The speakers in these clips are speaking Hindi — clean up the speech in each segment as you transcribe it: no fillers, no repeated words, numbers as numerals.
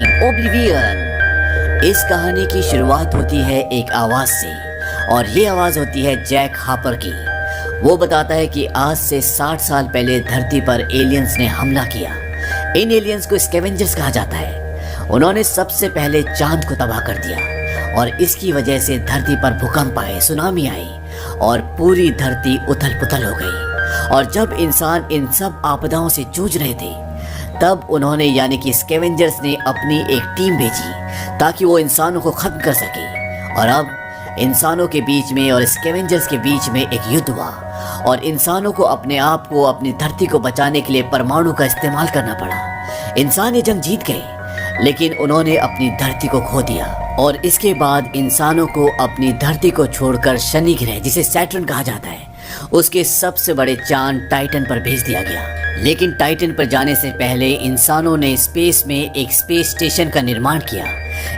ओब्लिवियन। इस कहानी की शुरुआत होती है एक आवाज से और ये आवाज होती है जैक हार्पर की। वो बताता है कि आज से 60 साल पहले धरती पर एलियंस ने हमला किया। इन एलियंस को स्कैवेंजर्स कहा जाता है। उन्होंने सबसे पहले चांद को तबाह कर दिया और इसकी वजह से धरती पर भूकंप आए, सुनामी आई और पूरी धरती उथल पुथल हो गई। और जब इंसान इन सब आपदाओं से जूझ रहे थे तब उन्होंने यानी कि स्कैवेंजर्स ने अपनी एक टीम भेजी ताकि वो इंसानों को खत्म कर सके। और अब इंसानों के बीच में और स्कैवेंजर्स के बीच में एक युद्ध हुआ और इंसानों को अपने आप को, अपनी धरती को बचाने के लिए परमाणु का इस्तेमाल करना पड़ा। इंसान ये जंग जीत गए लेकिन उन्होंने अपनी धरती को खो दिया और इसके बाद इंसानों को अपनी धरती को छोड़कर शनि ग्रह, जिसे सैटर्न कहा जाता है, उसके सबसे बड़े चांद टाइटन पर भेज दिया गया। लेकिन टाइटन पर जाने से पहले इंसानों ने स्पेस में एक स्पेस स्टेशन का निर्माण किया।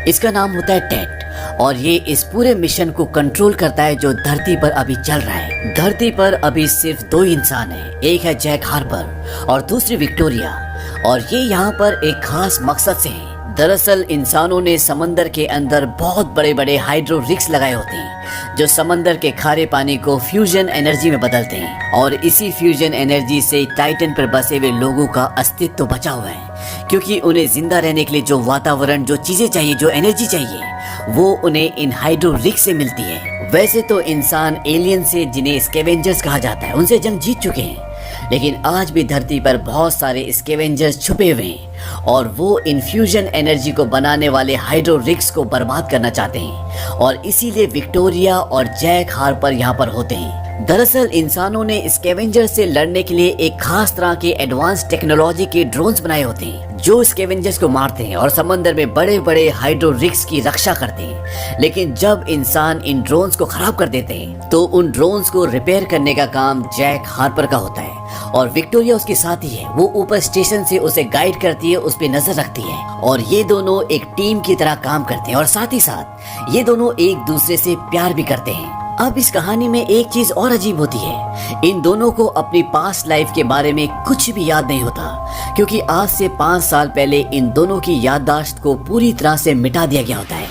इसका नाम होता है टेट और ये इस पूरे मिशन को कंट्रोल करता है जो धरती पर अभी चल रहा है। धरती पर अभी सिर्फ 2 इंसान हैं, एक है जैक हार्पर और दूसरी विक्टोरिया, और ये यहाँ पर एक खास मकसद से हैं। दरअसल इंसानों ने समंदर के अंदर बहुत बड़े बड़े हाइड्रो रिग्स लगाए होते हैं जो समंदर के खारे पानी को फ्यूजन एनर्जी में बदलते हैं और इसी फ्यूजन एनर्जी से टाइटन पर बसे हुए लोगों का अस्तित्व बचा हुआ है, क्योंकि उन्हें जिंदा रहने के लिए जो वातावरण, जो चीजें चाहिए, जो एनर्जी चाहिए, वो उन्हें इन हाइड्रो रिग्स से मिलती है। वैसे तो इंसान एलियन से, जिन्हें स्कैवेंजर्स कहा जाता है, उनसे जंग जीत चुके हैं, लेकिन आज भी धरती पर बहुत सारे स्कैवेंजर्स छुपे हुए हैं और वो इन फ्यूजन एनर्जी को बनाने वाले हाइड्रो रिग्स को बर्बाद करना चाहते हैं और इसीलिए विक्टोरिया और जैक हार्पर यहाँ पर होते हैं। दरअसल इंसानों ने स्कैवेंजर से लड़ने के लिए एक खास तरह के एडवांस टेक्नोलॉजी के ड्रोन्स बनाए होते हैं जो स्कैवेंजर्स को मारते हैं और समंदर में बड़े बड़े हाइड्रो रिग्स की रक्षा करते हैं। लेकिन जब इंसान इन ड्रोन्स को खराब कर देते हैं तो उन ड्रोन्स को रिपेयर करने का काम जैक हार्पर का होता है और विक्टोरिया उसके साथ ही है। वो ऊपर स्टेशन से उसे गाइड करती है, उस पे नजर रखती है और ये दोनों एक टीम की तरह काम करते हैं और साथ ही साथ ये दोनों एक दूसरे से प्यार भी करते हैं। अब इस कहानी में एक चीज और अजीब होती है, इन दोनों को अपनी पास्ट लाइफ के बारे में कुछ भी याद नहीं होता, क्योंकि आज से 5 साल पहले इन दोनों की याददाश्त को पूरी तरह से मिटा दिया गया होता है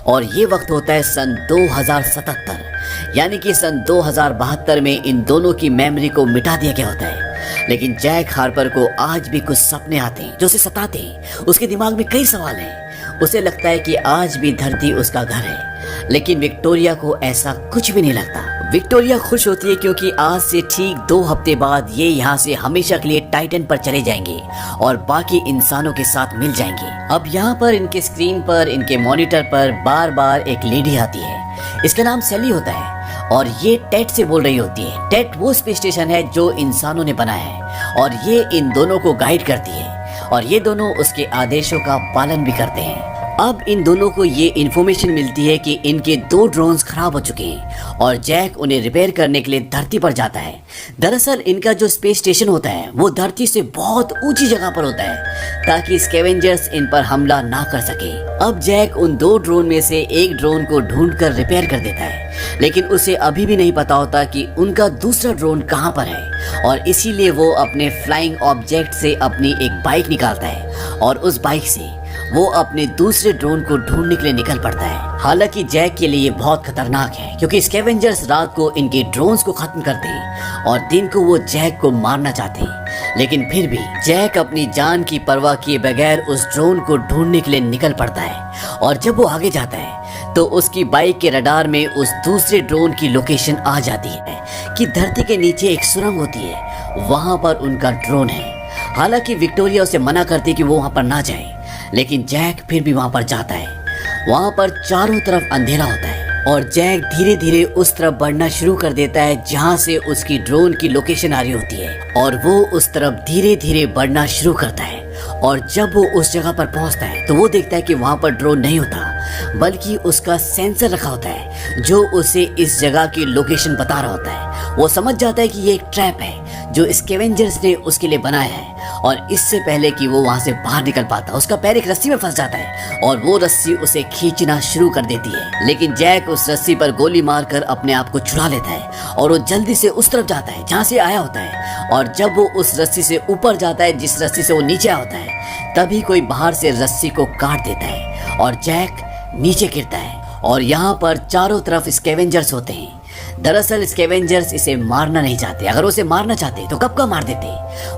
और ये वक्त होता है सन 2077, यानी कि सन 2072 में इन दोनों की मेमोरी को मिटा दिया गया होता है। लेकिन जैक हार्पर को आज भी कुछ सपने आते हैं जो उसे सताते हैं। उसके दिमाग में कई सवाल हैं। उसे लगता है कि आज भी धरती उसका घर है, लेकिन विक्टोरिया को ऐसा कुछ भी नहीं लगता। विक्टोरिया खुश होती है क्योंकि आज से ठीक 2 हफ्ते बाद ये यहाँ से हमेशा के लिए टाइटन पर चले जाएंगे और बाकी इंसानों के साथ मिल जाएंगे। अब यहाँ पर इनके स्क्रीन पर, इनके मॉनिटर पर बार बार एक लेडी आती है। इसका नाम सैली होता है और ये टेट से बोल रही होती है। टेट वो स्पेस स्टेशन है जो इंसानों ने बनाया है और ये इन दोनों को गाइड करती है और ये दोनों उसके आदेशों का पालन भी करते हैं। अब इन दोनों को ये इन्फॉर्मेशन मिलती है कि इनके 2 ड्रोन्स खराब हो चुके हैं और जैक उन्हें रिपेयर करने के लिए धरती पर जाता है। दरअसल इनका जो स्पेस स्टेशन होता है वो धरती से बहुत ऊंची जगह पर होता है ताकि स्कैवेंजर्स इन पर हमला ना कर सके। अब जैक उन 2 ड्रोन में से एक ड्रोन को ढूंढकर रिपेयर कर देता है, लेकिन उसे अभी भी नहीं पता होता कि उनका दूसरा ड्रोन कहाँ पर है और इसीलिए वो अपने फ्लाइंग ऑब्जेक्ट से अपनी एक बाइक निकालता है और उस बाइक से वो अपने दूसरे ड्रोन को ढूंढने के लिए निकल पड़ता है। हालांकि जैक के लिए बहुत खतरनाक है क्योंकि स्कैवेंजर्स रात को इनके ड्रोन्स को खत्म करते हैं और दिन को वो जैक को मारना चाहते हैं, लेकिन फिर भी जैक अपनी जान की परवाह किए बगैर उस ड्रोन को ढूंढने के लिए निकल पड़ता है और जब वो आगे जाता है तो उसकी बाइक के रडार में उस दूसरे ड्रोन की लोकेशन आ जाती है कि धरती के नीचे एक सुरंग होती है, वहां पर उनका ड्रोन है। हालांकि विक्टोरिया उसे मना करती है कि वो वहां पर ना जाए, लेकिन जैक फिर भी वहां पर जाता है। वहां पर चारों तरफ अंधेरा होता है और जैक धीरे धीरे उस तरफ बढ़ना शुरू कर देता है जहां से उसकी ड्रोन की लोकेशन आ रही होती है और वो उस तरफ धीरे धीरे बढ़ना शुरू करता है और जब वो उस जगह पर पहुंचता है तो वो देखता है कि वहां पर ड्रोन नहीं होता बल्कि उसका सेंसर रखा होता है जो उसे इस जगह की लोकेशन बता रहा होता है। वो समझ जाता है कि ये एक ट्रैप है जो स्कैवेंजर्स ने उसके लिए बनाया है और इससे पहले कि वो वहां से बाहर निकल पाता उसका पैर एक रस्सी में फंस जाता है और वो रस्सी उसे खींचना शुरू कर देती है। लेकिन जैक उस रस्सी पर गोली मारकर अपने आप को छुड़ा लेता है और वो जल्दी से उस तरफ जाता है जहाँ से आया होता है और जब वो उस रस्सी से ऊपर जाता है जिस रस्सी से वो नीचे आया होता है तभी कोई बाहर से रस्सी को काट देता है और जैक नीचे गिरता है और यहाँ पर चारों तरफ स्कैवेंजर्स होते हैं। दरअसल स्कैवेंजर्स इसे मारना नहीं चाहते, अगर उसे मारना चाहते तो कब का मार देते,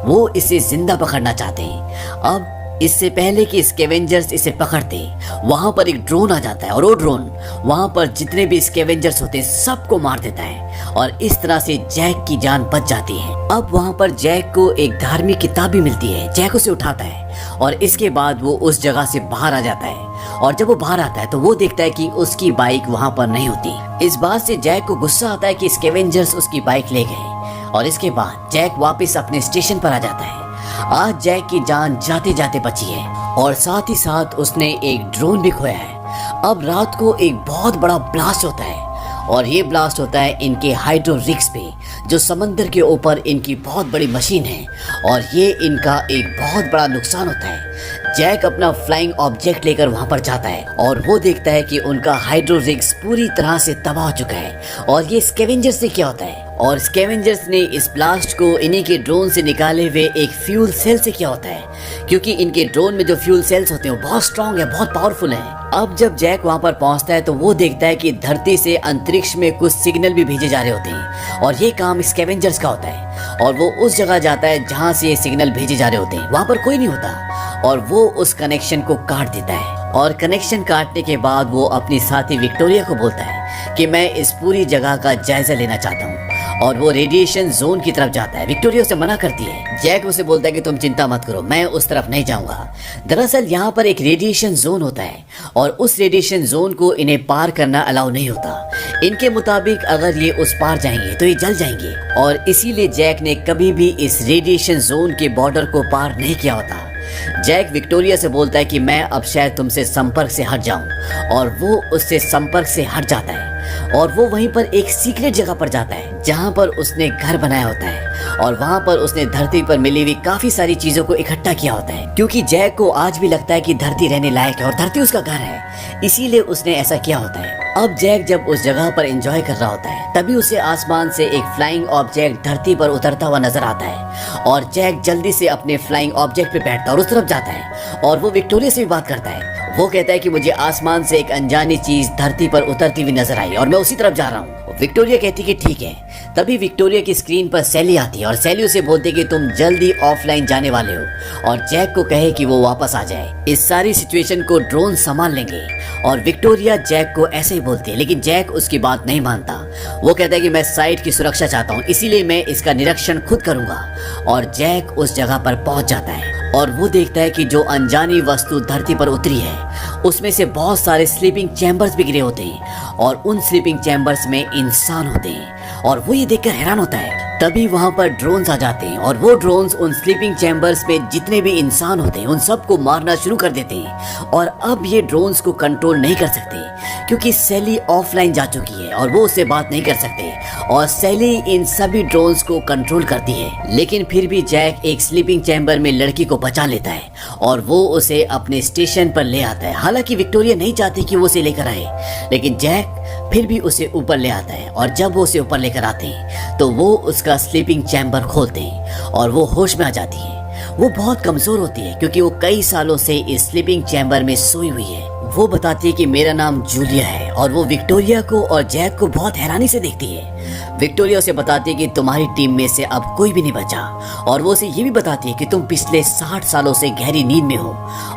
वो इसे जिंदा पकड़ना चाहते हैं। अब इससे पहले कि स्कैवेंजर्स इसे पकड़ते, वहां पर एक ड्रोन आ जाता है और वो ड्रोन वहां पर जितने भी स्कैवेंजर्स होते हैं सबको मार देता है और इस तरह से जैक की जान बच जाती है। अब वहां पर जैक को एक धार्मिक किताब भी मिलती है। जैक उसे उठाता है और इसके बाद वो उस जगह से बाहर आ जाता है और जब वो बाहर आता है तो वो देखता है कि उसकी बाइक वहां पर नहीं होती। इस बात से जैक को गुस्सा आता है कि स्कैवेंजर्स उसकी बाइक ले गए और इसके बाद जैक वापस अपने स्टेशन पर आ जाता है। आज जैक की जान जाते जाते बची है और साथ ही साथ उसने एक ड्रोन भी खोया है। अब रात को एक बहुत बड़ा ब्लास्ट होता है और ये ब्लास्ट होता है इनके हाइड्रो रिग्स पे, जो समंदर के ऊपर इनकी बहुत बड़ी मशीन है और ये इनका एक बहुत बड़ा नुकसान होता है। जैक अपना फ्लाइंग ऑब्जेक्ट लेकर वहां पर जाता है और वो देखता है कि उनका हाइड्रो रिग्स पूरी तरह से तबाह हो चुका है और ये स्कैवेंजर्स से क्या होता है और स्कैवेंजर्स ने इस ब्लास्ट को इन्हीं के ड्रोन से निकाले हुए एक फ्यूल सेल से क्या होता है, क्योंकि इनके ड्रोन में जो फ्यूल सेल्स होते हैं वो बहुत स्ट्रांग है, बहुत पावरफुल है। अब जब जैक वहां पर पहुंचता है तो वो देखता है कि धरती से अंतरिक्ष में कुछ सिग्नल भी भेजे जा रहे होते हैं और ये काम स्कैवेंजर्स का होता है और वो उस जगह जाता है जहां से ये सिग्नल भेजे जा रहे होते हैं। वहां पर कोई नहीं होता और वो उस कनेक्शन को काट देता है और कनेक्शन काटने के बाद वो अपनी साथी विक्टोरिया को बोलता है कि मैं इस पूरी जगह का जायजा लेना चाहता हूँ और वो रेडिएशन जोन की तरफ जाता है। विक्टोरिया उसे मना करती है। जैक उसे बोलता है कि तुम चिंता मत करो, मैं उस तरफ नहीं जाऊंगा। दरअसल यहाँ पर एक रेडिएशन जोन होता है और उस रेडिएशन जोन को इन्हें पार करना अलाउ नहीं होता। इनके मुताबिक अगर ये उस पार जाएंगे तो ये जल जाएंगे और इसीलिए जैक ने कभी भी इस रेडिएशन जोन के बॉर्डर को पार नहीं किया होता। जैक विक्टोरिया से बोलता है कि मैं अब शायद तुमसे संपर्क से हट जाऊं और वो उससे संपर्क से हट जाता है और वो वहीं पर एक सीक्रेट जगह पर जाता है जहां पर उसने घर बनाया होता है और वहां पर उसने धरती पर मिली हुई काफी सारी चीजों को इकट्ठा किया होता है, क्योंकि जैक को आज भी लगता है कि धरती रहने लायक है और धरती उसका घर है, इसीलिए उसने ऐसा किया होता है। अब जैक जब उस जगह पर एंजॉय कर रहा होता है तभी उसे आसमान से एक फ्लाइंग ऑब्जेक्ट धरती पर उतरता हुआ नजर आता है और जैक जल्दी से अपने फ्लाइंग ऑब्जेक्ट पे बैठता है और उस तरफ जाता है और वो विक्टोरिया से भी बात करता है। वो कहता है कि मुझे आसमान से एक अनजानी चीज धरती पर उतरती हुई नजर आई और मैं उसी तरफ जा रहा हूँ। विक्टोरिया कहती कि ठीक है। तभी विक्टोरिया की स्क्रीन पर सैली आती है और सैली उसे बोलती है कि तुम जल्दी ऑफलाइन जाने वाले हो और जैक को कहे कि वो वापस आ जाए। इस सारी सिचुएशन को ड्रोन संभाल लेंगे और विक्टोरिया जैक को ऐसे ही बोलती है, लेकिन जैक उसकी बात नहीं मानता। वो कहता है कि मैं साइट की सुरक्षा चाहता हूँ, इसीलिए मैं इसका निरीक्षण खुद करूंगा और जैक उस जगह पर पहुंच जाता है और वो देखता है कि जो अनजानी वस्तु धरती पर उतरी है उसमें से बहुत सारे स्लीपिंग चैम्बर्स भी गिरे होते हैं और उन स्लीपिंग चैम्बर्स में इंसान होते हैं और वो ये देखकर हैरान होता है। तभी वहां पर ड्रोन्स आ जाते हैं और वो ड्रोन्स उन स्लीपिंग चैम्बर्स में जितने भी इंसान होते हैं उन सबको मारना शुरू कर देते हैं और अब ये ड्रोन्स को कंट्रोल नहीं कर सकते क्योंकि सैली ऑफलाइन जा चुकी है और वो उससे बात नहीं कर सकते और सैली इन सभी ड्रोन्स को कंट्रोल करती है। लेकिन फिर भी जैक एक स्लीपिंग चैम्बर में लड़की को बचा लेता है और वो उसे अपने स्टेशन पर ले आता है। हालांकि विक्टोरिया नहीं चाहती कि वो उसे लेकर आए, लेकिन जैक फिर भी उसे ऊपर ले आता है और जब वो उसे ऊपर लेकर आते हैं तो वो उसका स्लीपिंग चैम्बर खोलते हैं और वो होश में आ जाती है। वो बहुत कमजोर होती है क्योंकि वो कई सालों से इस स्लीपिंग चैम्बर में सोई हुई है। वो बताती है कि मेरा नाम जूलिया है और वो विक्टोरिया को और जैक को बहुत हैरानी से देखती है। विक्टोरिया उसे बताती है कि तुम्हारी टीम में से अब कोई भी नहीं बचा और वो उसे ये भी बताती है कि तुम पिछले 60 सालों से गहरी नींद में हो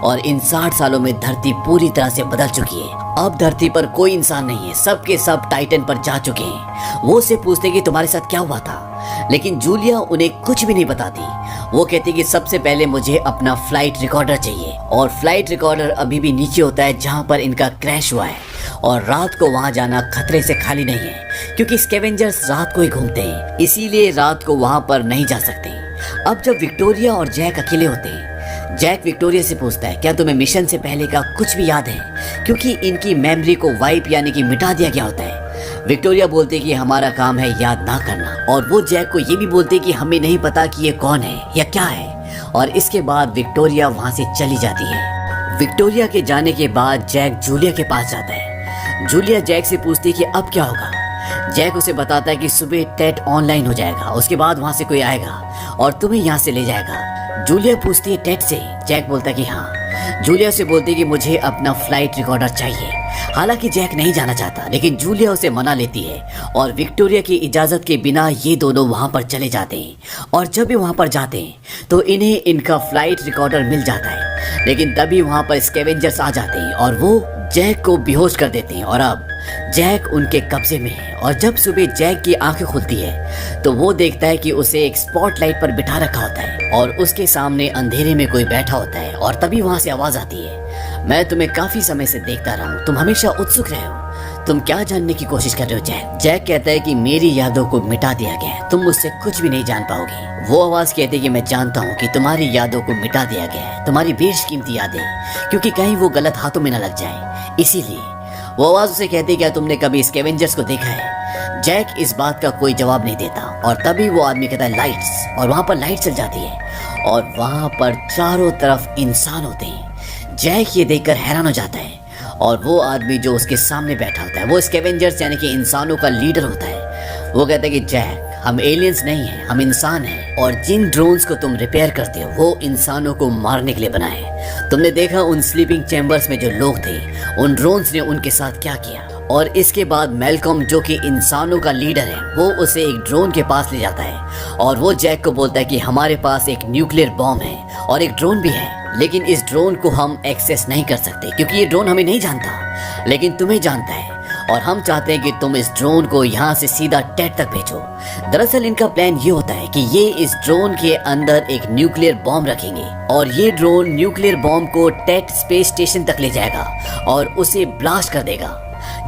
और इन 60 सालों में धरती पूरी तरह से बदल चुकी है। अब धरती पर कोई इंसान नहीं है, सबके सब टाइटन पर जा चुके हैं। वो उससे पूछते कि तुम्हारे साथ क्या हुआ था, लेकिन जूलिया उन्हें कुछ भी नहीं बताती। वो कहती कि सबसे पहले मुझे अपना फ्लाइट रिकॉर्डर चाहिए और फ्लाइट रिकॉर्डर अभी भी नीचे होता है जहां पर इनका क्रैश हुआ है और रात को वहां जाना खतरे से खाली नहीं है क्योंकि स्कैवेंजर्स रात को ही घूमते हैं, इसीलिए रात को वहां पर नहीं जा सकते। अब जब विक्टोरिया और जैक अकेले होते हैं, जैक विक्टोरिया से पूछता है क्या तुम्हें मिशन से पहले का कुछ भी याद है, क्योंकि इनकी मेमोरी को वाइप यानी कि मिटा दिया गया होता है। विक्टोरिया बोलती कि हमारा काम है याद ना करना और वो जैक को ये भी बोलती कि हमें नहीं पता कि ये कौन है या क्या है और इसके बाद विक्टोरिया वहां से चली जाती है। विक्टोरिया के जाने के बाद जैक जूलिया के पास जाता है। जूलिया जैक से पूछती कि अब क्या होगा। जैक उसे बताता है कि सुबह टेट ऑनलाइन हो जाएगा, उसके बाद वहां से कोई आएगा और तुम्हें यहाँ से ले जाएगा। जूलिया पूछती है टेड से। जैक बोलता है कि हाँ। जूलिया से बोलती है कि मुझे अपना फ्लाइट रिकॉर्डर चाहिए। हालांकि जैक नहीं जाना चाहता, लेकिन जूलिया उसे मना लेती है और विक्टोरिया की इजाजत के बिना ये दोनों वहां पर चले जाते हैं। और जब भी वहां पर जाते हैं तो इन्हें इनका फ्लाइट रिकॉर्डर मिल जाता है। लेकिन तभी वहां पर स्कैवेंजर्स आ जाते हैं और वो जैक को बेहोश कर देते हैं और अब जैक उनके कब्जे में है। और जब सुबह जैक की आंखें खुलती है तो वो देखता है कि उसे एक स्पॉटलाइट पर बिठा रखा होता है और उसके सामने अंधेरे में कोई बैठा होता है। और तभी वहां से आवाज आती है, मैं तुम्हें काफी समय से देखता रहा हूँ, तुम हमेशा उत्सुक रहे हो, तुम क्या जानने की कोशिश कर रहे हो जैक? जैक कहता है कि मेरी यादों को मिटा दिया गया है, तुम मुझसे कुछ भी नहीं जान पाओगे। वो आवाज कहती है कि मैं जानता हूँ कि तुम्हारी यादों को मिटा दिया गया है, तुम्हारी बेशकीमती यादें, क्योंकि कहीं वो गलत हाथों में न लग जाए, इसीलिए। वो आवाज उसे कहती है क्या तुमने कभी स्कैवेंजर्स को देखा है? जैक इस बात का कोई जवाब नहीं देता और तभी वो आदमी कहता है लाइट्स, और वहां पर लाइट चल जाती है और वहां पर चारों तरफ इंसान होते हैं। जैक ये देखकर हैरान हो जाता है और वो आदमी जो उसके सामने बैठा होता है वो स्कैवेंजर्स यानी कि इंसानों का लीडर होता है। वो कहता है कि जैक, हम एलियंस नहीं हैं, हम इंसान हैं और जिन ड्रोन्स को तुम रिपेयर करते हो वो इंसानों को मारने के लिए बनाए। तुमने देखा उन स्लीपिंग चैम्बर्स में जो लोग थे, उन ड्रोन्स ने उनके साथ क्या किया। और इसके बाद मैल्कॉम जो कि इंसानों का लीडर है वो उसे एक ड्रोन के पास ले जाता है और वो जैक को बोलता है कि हमारे पास एक न्यूक्लियर बॉम्ब है और एक ड्रोन भी है, लेकिन इस ड्रोन को हम एक्सेस नहीं कर सकते क्योंकि ये ड्रोन हमें नहीं जानता, लेकिन तुम्हें जानता है और हम चाहते हैं कि तुम इस ड्रोन को यहाँ से सीधा टेड तक भेजो। दरअसल इनका प्लान ये होता है कि ये इस ड्रोन के अंदर एक न्यूक्लियर बॉम्ब रखेंगे और ये ड्रोन न्यूक्लियर बॉम्ब को टेड स्पेस स्टेशन तक ले जाएगा और उसे ब्लास्ट कर देगा।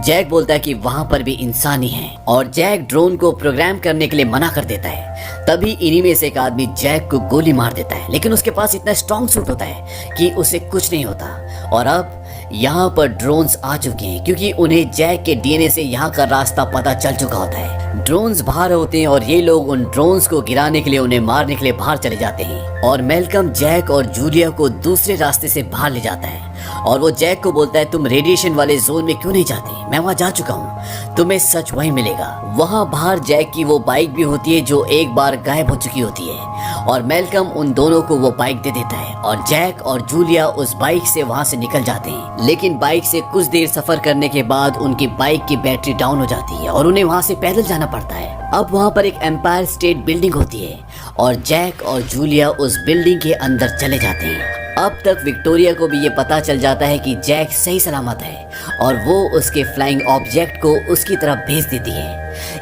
जैक बोलता है कि वहां पर भी इंसान ही हैं और जैक ड्रोन को प्रोग्राम करने के लिए मना कर देता है। तभी इन्हीं में से एक आदमी जैक को गोली मार देता है, लेकिन उसके पास इतना स्ट्रॉन्ग सूट होता है कि उसे कुछ नहीं होता। और अब यहाँ पर ड्रोन्स आ चुके हैं क्योंकि उन्हें जैक के डीएनए से यहाँ का रास्ता पता चल चुका होता है। ड्रोन्स बाहर होते हैं और ये लोग उन ड्रोन्स को गिराने के लिए, उन्हें मारने के लिए बाहर चले जाते हैं और मैल्कम जैक और जूलिया को दूसरे रास्ते से बाहर ले जाता है और वो जैक को बोलता है तुम रेडिएशन वाले जोन में क्यों नहीं जाते, मैं वहां जा चुका हूँ, तुम्हें सच वहीं मिलेगा। वहां बाहर जैक की वो बाइक भी होती है जो एक बार गायब हो चुकी होती है और मैल्कम उन दोनों को वो बाइक दे देता है और जैक और जूलिया उस बाइक से वहां से निकल जाते हैं। लेकिन बाइक से कुछ देर सफर करने के बाद उनकी बाइक की बैटरी डाउन हो जाती है और उन्हें वहां से पैदल जाना पड़ता है। अब वहां पर एक एम्पायर स्टेट बिल्डिंग होती है और जैक और जूलिया उस बिल्डिंग के अंदर चले जाते हैं। अब तक विक्टोरिया को भी ये पता चल जाता है कि जैक सही सलामत है और वो उसके फ्लाइंग ऑब्जेक्ट को उसकी तरफ भेज देती है।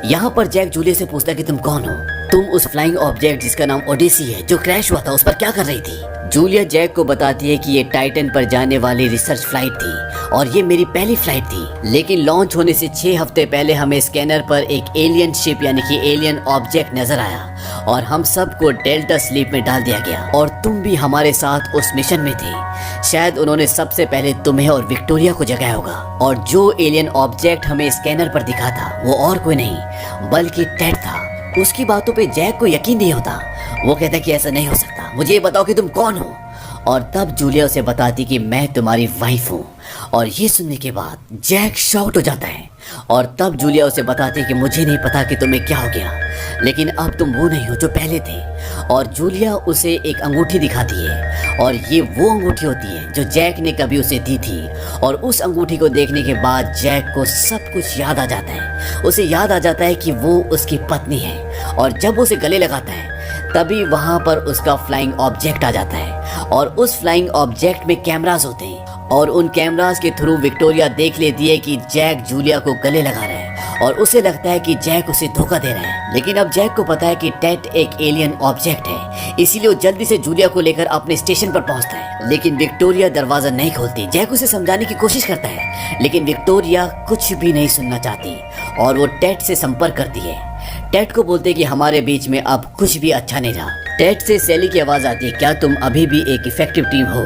यहाँ पर जैक जूलिया से पूछता है कि तुम कौन हो, तुम उस फ्लाइंग ऑब्जेक्ट जिसका नाम ओडिसी है जो क्रैश हुआ था उस पर क्या कर रही थी। जूलिया जैक को बताती है कि ये टाइटन पर जाने वाली रिसर्च फ्लाइट थी और ये मेरी पहली फ्लाइट थी, लेकिन लॉन्च होने से 6 हफ्ते पहले हमें स्कैनर पर एक एलियन शिप यानी कि एलियन ऑब्जेक्ट नजर आया और हम सबको डेल्टा स्लीप में डाल दिया गया और तुम भी हमारे साथ उस मिशन में थे। शायद उन्होंने सबसे पहले तुम्हें और विक्टोरिया को जगाया होगा और जो एलियन ऑब्जेक्ट हमें स्कैनर पर दिखा था वो और कोई नहीं बल्कि टेड था। उसकी बातों पे जैक को यकीन नहीं होता। वो कहता कि ऐसा नहीं हो सकता, मुझे ये बताओ कि तुम कौन हो। और तब जूलिया उसे बताती कि मैं तुम्हारी वाइफ हूँ और ये सुनने के बाद जैक शॉक्ड हो जाता है और तब जूलिया उसे बताती कि मुझे नहीं पता कि तुम्हें क्या हो गया, लेकिन अब तुम वो नहीं हो जो पहले थे। और जूलिया उसे एक अंगूठी दिखाती है और ये वो अंगूठी होती है जो जैक ने कभी उसे दी थी और उस अंगूठी को देखने के बाद जैक को सब कुछ याद आ जाता है। उसे याद आ जाता है कि वो उसकी पत्नी है और जब उसे गले लगाता है तभी वहां पर उसका फ्लाइंग ऑब्जेक्ट आ जाता है और उस फ्लाइंग ऑब्जेक्ट में कैमरास होते हैं और उन कैमरास के थ्रू विक्टोरिया देख लेती है कि जैक जूलिया को गले लगा रहा है और उसे लगता है कि जैक उसे धोखा दे रहा है। लेकिन अब जैक को पता है कि टेड एक एलियन ऑब्जेक्ट है, इसीलिए वो जल्दी से जूलिया को लेकर अपने स्टेशन पर पहुंचता है। लेकिन विक्टोरिया दरवाजा नहीं खोलती। जैक उसे समझाने की कोशिश करता है लेकिन विक्टोरिया कुछ भी नहीं सुनना चाहती और वो टेड से संपर्क करती है। टेड को बोलते कि हमारे बीच में अब कुछ भी अच्छा नहीं रहा। टेड से सैली की आवाज आती है, क्या तुम अभी भी एक इफेक्टिव टीम हो?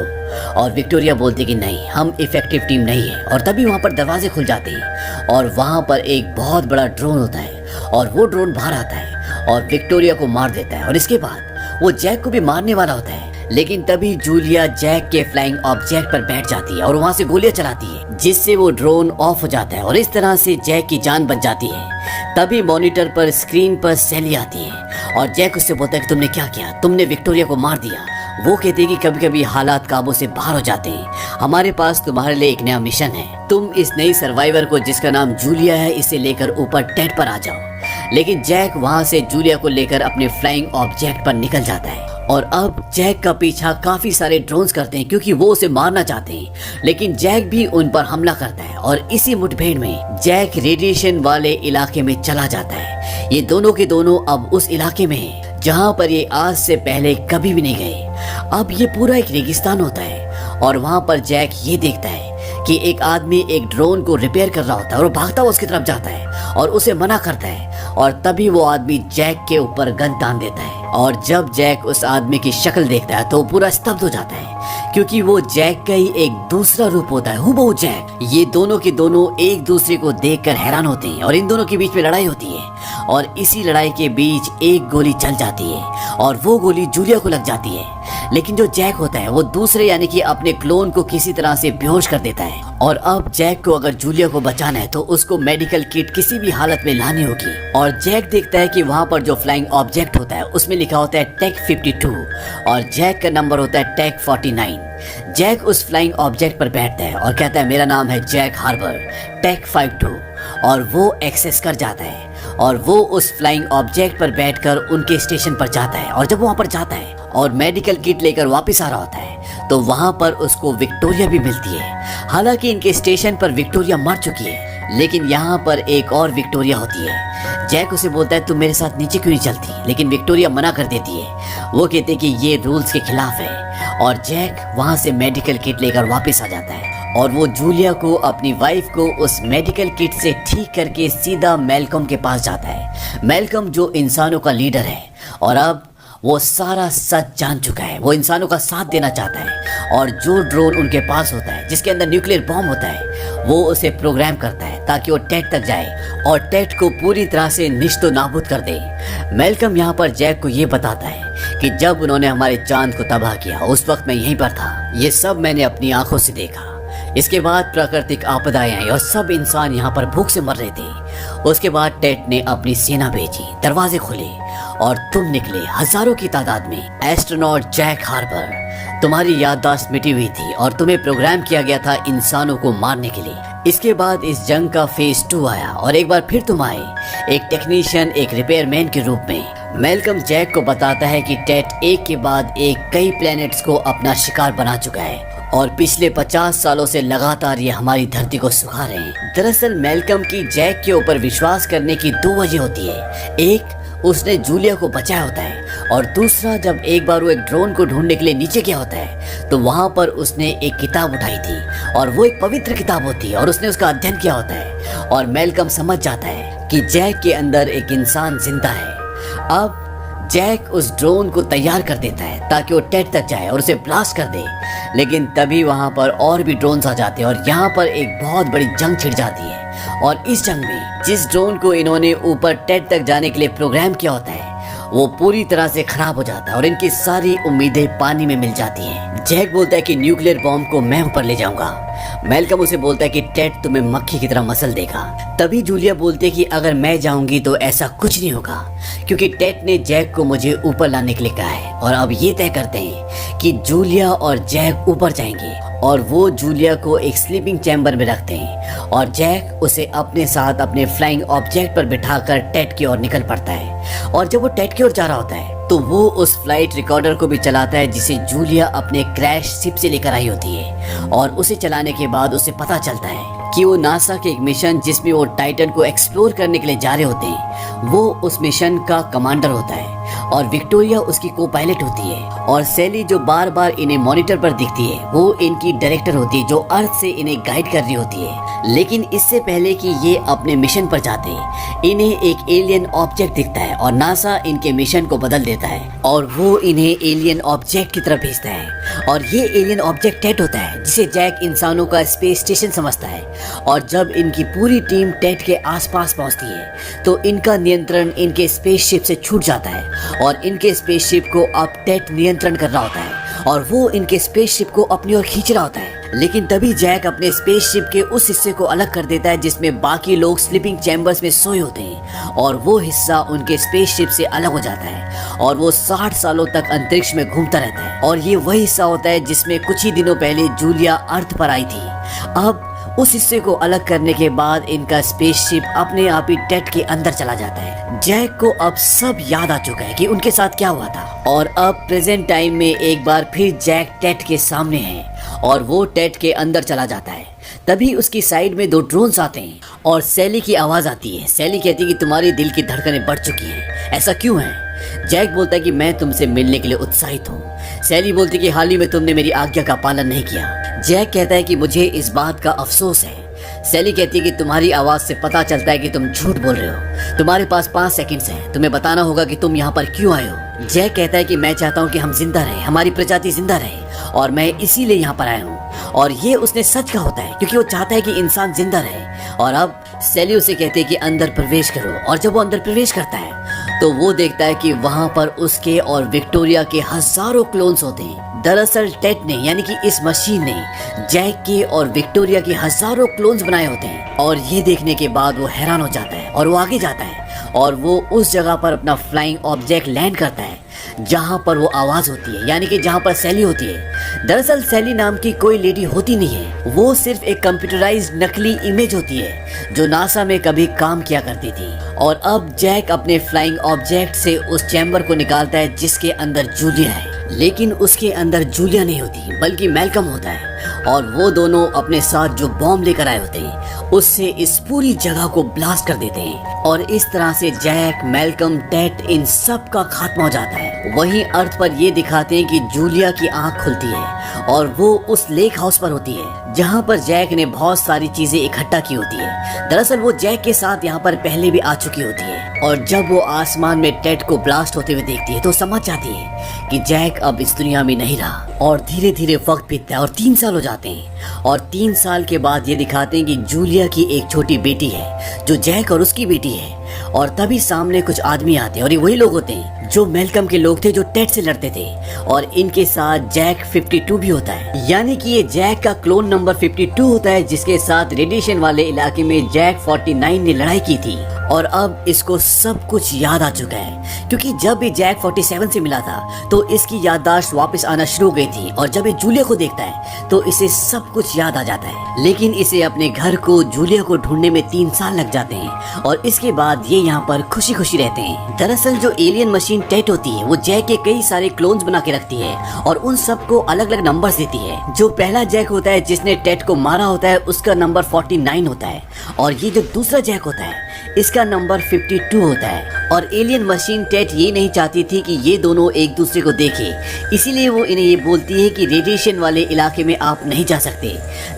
और विक्टोरिया बोलती कि नहीं, हम इफेक्टिव टीम नहीं है। और तभी वहां पर दरवाजे खुल जाते हैं और वहां पर एक बहुत बड़ा ड्रोन होता है और वो ड्रोन बाहर आता है और विक्टोरिया को मार देता है और इसके बाद वो जैक को भी मारने वाला होता है। लेकिन तभी जूलिया जैक के फ्लाइंग ऑब्जेक्ट पर बैठ जाती है और वहां से गोलियां चलाती है जिससे वो ड्रोन ऑफ हो जाता है और इस तरह से जैक की जान बच जाती है। तभी मॉनिटर पर स्क्रीन पर सैली आती है और जैक उससे बोलता है कि तुमने क्या किया, तुमने विक्टोरिया को मार दिया वो कहती है कि कभी कभी हालात काबू से बाहर हो जाते हैं, हमारे पास तुम्हारे लिए एक नया मिशन है, तुम इस नई सर्वाइवर को जिसका नाम जूलिया है इसे लेकर ऊपर टेट पर आ जाओ। लेकिन जैक वहाँ से जूलिया को लेकर अपने फ्लाइंग ऑब्जेक्ट पर निकल जाता है और अब जैक का पीछा काफी सारे ड्रोन्स करते हैं क्योंकि वो उसे मारना चाहते हैं, लेकिन जैक भी उन पर हमला करता है और इसी मुठभेड़ में जैक रेडिएशन वाले इलाके में चला जाता है। ये दोनों के दोनों अब उस इलाके में हैं जहाँ पर ये आज से पहले कभी भी नहीं गए। अब ये पूरा एक रेगिस्तान होता है और वहाँ पर जैक ये देखता है कि एक आदमी एक ड्रोन को रिपेयर कर रहा होता है और भागता हुआ उसकी तरफ जाता है और उसे मना करता है और तभी वो आदमी जैक के ऊपर गन तान देता है और जब जैक उस आदमी की शक्ल देखता है तो पूरा स्तब्ध हो जाता है क्योंकि वो जैक का ही एक दूसरा रूप होता है, हुबहू जैक। ये दोनों के दोनों एक दूसरे को देखकर हैरान होते हैं और इन दोनों के बीच में लड़ाई होती है और इसी लड़ाई के बीच एक गोली चल जाती है और वो गोली जूलिया को लग जाती है। लेकिन जो जैक होता है वो दूसरे यानी कि अपने क्लोन को किसी तरह से बेहोश कर देता है और अब जैक को अगर जूलिया को बचाना है तो उसको मेडिकल किट किसी भी हालत में लानी होगी। और जैक देखता है कि वहाँ पर जो फ्लाइंग ऑब्जेक्ट होता है उसमें लिखा होता है टेक 52 और जैक का नंबर होता है टेक 49। जैक उस फ्लाइंग ऑब्जेक्ट पर बैठता है और कहता है मेरा नाम है जैक हार्बर, टेक 52 और वो एक्सेस कर जाता है और वो उस फ्लाइंग ऑब्जेक्ट पर बैठकर उनके स्टेशन पर जाता है और जब वो वहाँ पर जाता है और मेडिकल किट लेकर वापस आ रहा होता है तो वहाँ पर उसको विक्टोरिया भी मिलती है। हालांकि इनके स्टेशन पर विक्टोरिया मर चुकी है लेकिन यहाँ पर एक और विक्टोरिया होती है। जैक उसे बोलता है तुम मेरे साथ नीचे क्यों नहीं चलती, लेकिन विक्टोरिया मना कर देती है। वो कहते हैं कि ये रूल्स के खिलाफ है और जैक वहाँ से मेडिकल किट लेकर वापस आ जाता है और वो जूलिया को अपनी वाइफ को उस मेडिकल किट से ठीक करके सीधा मेलकम के पास जाता है। मेलकम जो इंसानों का लीडर है और अब वो सारा सच जान चुका है, वो इंसानों का साथ देना चाहता है और जो ड्रोन उनके पास होता है जिसके अंदर न्यूक्लियर बॉम्ब होता है वो उसे प्रोग्राम करता है ताकि वो टेट तक जाए और टेट को पूरी तरह से निश्तो नाबूद कर दे। मेलकम यहाँ पर जैक को ये बताता है कि जब उन्होंने हमारे चांद को तबाह किया उस वक्त मैं यहीं पर था, ये सब मैंने अपनी आंखों से देखा। इसके बाद प्राकृतिक आपदाएं आई और सब इंसान यहाँ पर भूख से मर रहे थे। उसके बाद टेट ने अपनी सेना भेजी, दरवाजे खुले और तुम निकले हजारों की तादाद में। एस्ट्रोनॉट जैक हार्बर, तुम्हारी याददाश्त मिटी हुई थी और तुम्हें प्रोग्राम किया गया था इंसानों को मारने के लिए। इसके बाद इस जंग का फेज 2 आया और एक बार फिर तुम आए, एक टेक्नीशियन, एक रिपेयरमैन के रूप में। मेलकम जैक को बताता है कि टेट एक के बाद एक कई प्लैनेट्स को अपना शिकार बना चुका है और पिछले 50 सालों से लगातार ये हमारी धरती को सुखा रहे हैं। दरअसल मेलकम की जैक के ऊपर विश्वास करने की 2 वजह होती है। एक, उसने जूलिया को बचाया होता है और दूसरा, जब एक बार वो एक ड्रोन को ढूंढने के लिए नीचे गया होता है तो वहाँ पर उसने एक किताब उठाई थी और वो एक पवित्र किताब होती है और उसने उसका अध्ययन किया होता है और मेलकम समझ जाता है कि जैक के अंदर एक इंसान जिंदा है। अब जैक उस ड्रोन को तैयार कर देता है ताकि वो टेट तक जाए और उसे ब्लास्ट कर दे, लेकिन तभी वहाँ पर और भी ड्रोन्स आ जाते हैं और यहाँ पर एक बहुत बड़ी जंग छिड़ जाती है और इस जंग में जिस ड्रोन को इन्होंने ऊपर टेट तक जाने के लिए प्रोग्राम किया होता है वो पूरी तरह से खराब हो जाता है और इनकी सारी उम्मीदें पानी में मिल जाती हैं। जैक बोलता है कि न्यूक्लियर बॉम्ब को मैं ऊपर ले जाऊंगा। मेलकम उसे बोलता है कि टेट तुम्हें मक्खी की तरह मसल देगा। तभी जूलिया बोलती है कि अगर मैं जाऊंगी तो ऐसा कुछ नहीं होगा क्योंकि टेट ने जैक को मुझे ऊपर लाने के लिए कहा है। और अब ये तय करते हैं कि जूलिया और जैक ऊपर जाएंगे और वो जूलिया को एक स्लीपिंग चैम्बर में रखते हैं और जैक उसे अपने साथ अपने फ्लाइंग ऑब्जेक्ट पर बिठाकर टेट की ओर निकल पड़ता है। और जब वो टेट की ओर जा रहा होता है तो वो उस फ्लाइट रिकॉर्डर को भी चलाता है जिसे जूलिया अपने क्रैश शिप से लेकर आई होती है और उसे चलाने के बाद उसे पता चलता है कि वो नासा के एक मिशन जिसमें वो टाइटन को एक्सप्लोर करने के लिए जा रहे होते हैं वो उस मिशन का कमांडर होता है और विक्टोरिया उसकी को पायलट होती है और सैली जो बार बार इन्हें मॉनिटर पर दिखती है वो इनकी डायरेक्टर होती है जो अर्थ से इन्हें गाइड कर रही होती है। लेकिन इससे पहले कि ये अपने मिशन पर जाते हैं इन्हें एक एलियन ऑब्जेक्ट दिखता है और नासा इनके मिशन को बदल देता है और वो इन्हें एलियन ऑब्जेक्ट की तरफ भेजता है और ये एलियन ऑब्जेक्ट टेट होता है जिसे जैक इंसानों का स्पेस स्टेशन समझता है। और जब इनकी पूरी टीम टेट के आसपास पहुंचती है तो इनका इनका नियंत्रण इनके स्पेसशिप से छूट जाता है और इनके स्पेसशिप को अब टेट नियंत्रण कर रहा होता है और वो इनके स्पेसशिप को अपनी ओर खींच रहा होता है। लेकिन तभी जैक अपने स्पेसशिप के उस हिस्से को अलग कर देता है जिसमें बाकी लोग स्लीपिंग चैम्बर्स में सोए होते हैं और वो हिस्सा उनके स्पेसशिप से अलग हो जाता है और वो 60 सालों तक अंतरिक्ष में घूमता रहता है। और ये वही हिस्सा होता है जिसमें कुछ ही दिनों पहले जूलिया अर्थ पर आई थी। अब उस हिस्से को अलग करने के बाद इनका स्पेसशिप अपने आप ही टेट के अंदर चला जाता है। जैक को अब सब याद आ चुका है कि उनके साथ क्या हुआ था और अब प्रेजेंट टाइम में एक बार फिर जैक टेट के सामने है और वो टेट के अंदर चला जाता है। तभी उसकी साइड में 2 ड्रोन्स आते हैं और सैली की आवाज आती है। सैली कहती है कि तुम्हारी दिल की धड़कनें बढ़ चुकी हैं, ऐसा क्यों है? जैक बोलता है कि मैं तुमसे मिलने के लिए उत्साहित हूँ। सैली बोलती है कि हाल ही में तुमने मेरी आज्ञा का पालन नहीं किया। जैक कहता है कि मुझे इस बात का अफसोस है। सैली कहती है कि तुम्हारी आवाज से पता चलता है कि तुम झूठ बोल रहे हो। तुम्हारे पास 5 सेकंड्स हैं, तुम्हें बताना होगा कि तुम यहाँ पर क्यों आए हो। जैक कहता है कि मैं चाहता हूँ कि हम जिंदा रहें, हमारी प्रजाति जिंदा रहे और मैं इसीलिए यहाँ पर आया हूँ। और ये उसने सच कहा होता है क्योंकि वो चाहता है कि इंसान जिंदा रहे। और अब सैली उसे कहती है कि अंदर प्रवेश करो और जब वो अंदर प्रवेश करता है तो वो देखता है कि वहाँ पर उसके और विक्टोरिया के हजारों क्लोन्स होते हैं। दरअसल टेट ने यानी कि इस मशीन ने जैक के और विक्टोरिया के हजारों क्लोन्स बनाए होते हैं। और ये देखने के बाद वो हैरान हो जाता है और वो आगे जाता है और वो उस जगह पर अपना फ्लाइंग ऑब्जेक्ट लैंड करता है जहां पर वो आवाज होती है यानी कि जहां पर सैली होती है। दरअसल सैली नाम की कोई लेडी होती नहीं है, वो सिर्फ एक कंप्यूटराइज्ड नकली इमेज होती है जो नासा में कभी काम किया करती थी। और अब जैक अपने फ्लाइंग ऑब्जेक्ट से उस चैम्बर को निकालता है जिसके अंदर जूलिया है। लेकिन उसके अंदर जूलिया नहीं होती बल्कि मैल्कम होता है और वो दोनों अपने साथ जो बॉम्ब लेकर आए होते हैं उससे इस पूरी जगह को ब्लास्ट कर देते हैं और इस तरह से जैक, मैल्कम, टेट इन सब का खात्मा हो जाता है। वहीं अर्थ पर ये दिखाते हैं कि जूलिया की आंख खुलती है और वो उस लेक हाउस पर होती है जहाँ पर जैक ने बहुत सारी चीजें इकट्ठा की होती है। दरअसल वो जैक के साथ यहाँ पर पहले भी आ चुकी होती है और जब वो आसमान में टेट को ब्लास्ट होते हुए देखती है तो समझ जाती है कि जैक अब इस दुनिया में नहीं रहा। और धीरे धीरे वक्त बीतता है और 3 साल हो जाते हैं और 3 साल के बाद ये दिखाते हैं कि जूलिया की एक छोटी बेटी है जो जैक और उसकी बेटी है। और तभी सामने कुछ आदमी आते हैं और ये वही लोग होते हैं जो मैल्कम के लोग थे जो टेट से लड़ते थे और इनके साथ जैक 52 भी होता है यानी कि ये जैक का क्लोन नंबर 52 होता है जिसके साथ रेडिएशन वाले इलाके में जैक 49 ने लड़ाई की थी। और अब इसको सब कुछ याद आ चुका है क्योंकि जब भी जैक 47 से मिला था तो इसकी याददाश्त वापस आना शुरू हो गई थी और जब ये जूलिया को देखता है तो इसे सब कुछ याद आ जाता है। लेकिन इसे अपने घर को, जूलिया को ढूंढने में 3 साल लग जाते हैं और इसके बाद ये यहाँ पर खुशी खुशी रहते हैं। दरअसल जो एलियन मशीन टेट होती है वो जैक के कई सारे क्लोन्स बना के रखती है और उन सबको अलग अलग नंबर्स देती है। जो पहला जैक होता है जिसने टेट को मारा होता है उसका नंबर 49 होता है और ये जो दूसरा जैक होता है इसका नंबर 52 होता है। और एलियन मशीन टेट ये नहीं चाहती थी कि ये दोनों एक दूसरे को देखें, इसीलिए वो इन्हें ये बोलती है कि रेडिएशन वाले इलाके में आप नहीं जा सकते।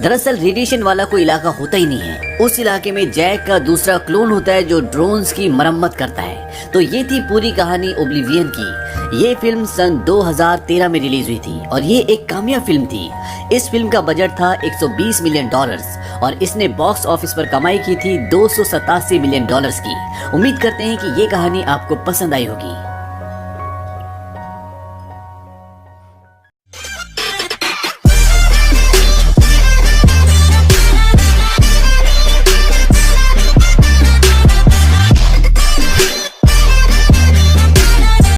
दरअसल रेडिएशन वाला कोई इलाका होता ही नहीं है, उस इलाके में जैक का दूसरा क्लोन होता है जो ड्रोन्स की मरम्मत करता है। तो ये थी पूरी कहानी ओब्लिवियन की। ये फिल्म सन 2013 में रिलीज हुई थी और ये एक कामयाब फिल्म थी। इस फिल्म का बजट था $120 मिलियन और इसने बॉक्स ऑफिस पर कमाई की थी $287 मिलियन की। उम्मीद करते हैं कि ये कहानी आपको पसंद आई होगी।